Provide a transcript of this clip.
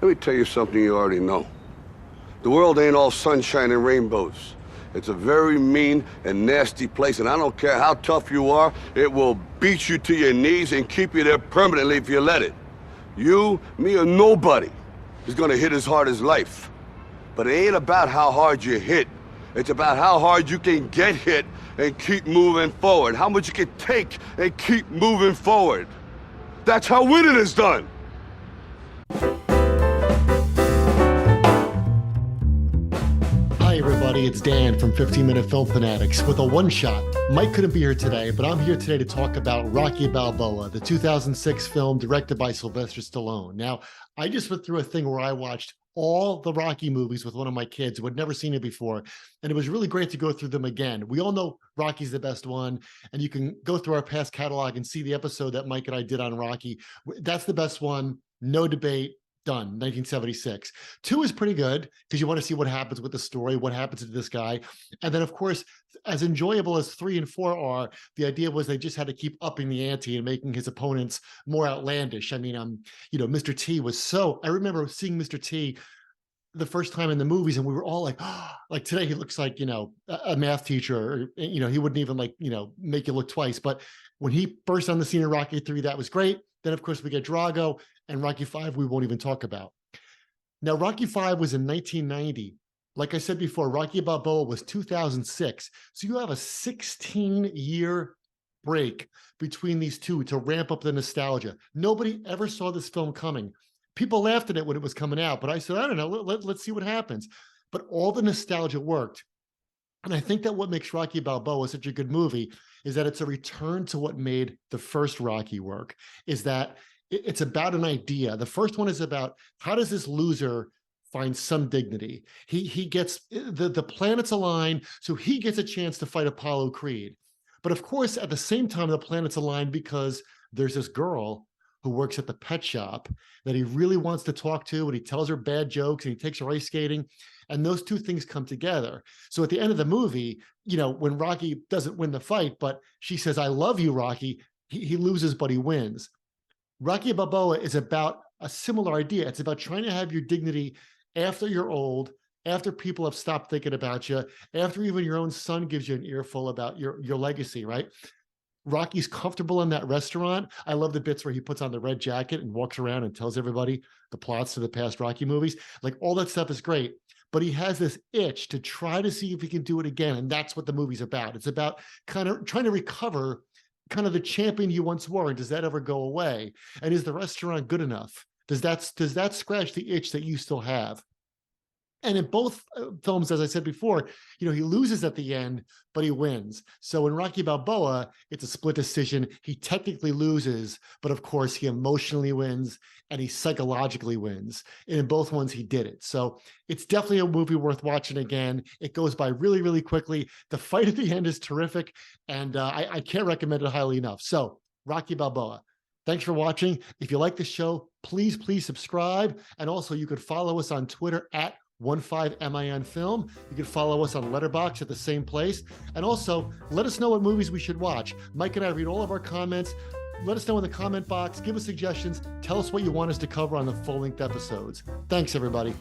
Let me tell you something you already know. The world ain't all sunshine and rainbows. It's a very mean and nasty place, and I don't care how tough you are, it will beat you to your knees and keep you there permanently if you let it. You, me, or nobody is gonna hit as hard as life. But it ain't about how hard you hit. It's about how hard you can get hit and keep moving forward. How much you can take and keep moving forward. That's how winning is done. Hi everybody, it's Dan from 15 Minute Film Fanatics with a one-shot. Mike couldn't be here today, but I'm here today to talk about Rocky Balboa, the 2006 film directed by Sylvester Stallone. Now, I just went through a thing where I watched all the Rocky movies with one of my kids who had never seen it before, and it was really great to go through them again. We all know Rocky's the best one, and you can go through our past catalog and see the episode that Mike and I did on Rocky. That's the best one, no debate. Done, 1976. 2 is pretty good because you want to see what happens with the story, what happens to this guy. And then, of course, as enjoyable as 3 and 4 are, the idea was they just had to keep upping the ante and making his opponents more outlandish. I mean, Mr. T was so, I remember seeing Mr. T the first time in the movies, and we were all like, oh, like today he looks like, a math teacher, or, he wouldn't even make you look twice. But when he burst on the scene in Rocky 3, that was great. Then, of course, we get Drago, and Rocky 5 we won't even talk about. Now, Rocky 5 was in 1990. Like I said before, Rocky Balboa was 2006. So you have a 16-year break between these two to ramp up the nostalgia. Nobody ever saw this film coming. People laughed at it when it was coming out, but I said, I don't know, let's see what happens. But all the nostalgia worked. And I think that what makes Rocky Balboa such a good movie is that it's a return to what made the first Rocky work, is that it's about an idea. The first one is about how does this loser find some dignity? He gets, the planets align, so he gets a chance to fight Apollo Creed. But of course, at the same time, the planets align because there's this girl who works at the pet shop that he really wants to talk to, and he tells her bad jokes, and he takes her ice skating, and those two things come together. So at the end of the movie, when Rocky doesn't win the fight, but she says, I love you, Rocky, he loses, but he wins. Rocky Balboa is about a similar idea. It's about trying to have your dignity after you're old, after people have stopped thinking about you, after even your own son gives you an earful about your legacy, right? Rocky's comfortable in that restaurant. I love the bits where he puts on the red jacket and walks around and tells everybody the plots to the past Rocky movies. Like, all that stuff is great, but he has this itch to try to see if he can do it again. And that's what the movie's about. It's about kind of trying to recover kind of the champion you once were. And does that ever go away? And is the restaurant good enough? Does that scratch the itch that you still have? And in both films, as I said before, he loses at the end, but he wins. So in Rocky Balboa, it's a split decision. He technically loses, but of course he emotionally wins and he psychologically wins. And in both ones, he did it. So it's definitely a movie worth watching again. It goes by really, really quickly. The fight at the end is terrific, and I can't recommend it highly enough. So Rocky Balboa. Thanks for watching. If you like the show, please subscribe. And also you could follow us on Twitter at 15min film. You can follow us on Letterboxd at the same place. And also, let us know what movies we should watch. Mike and I read all of our comments. Let us know in the comment box. Give us suggestions. Tell us what you want us to cover on the full-length episodes. Thanks, everybody.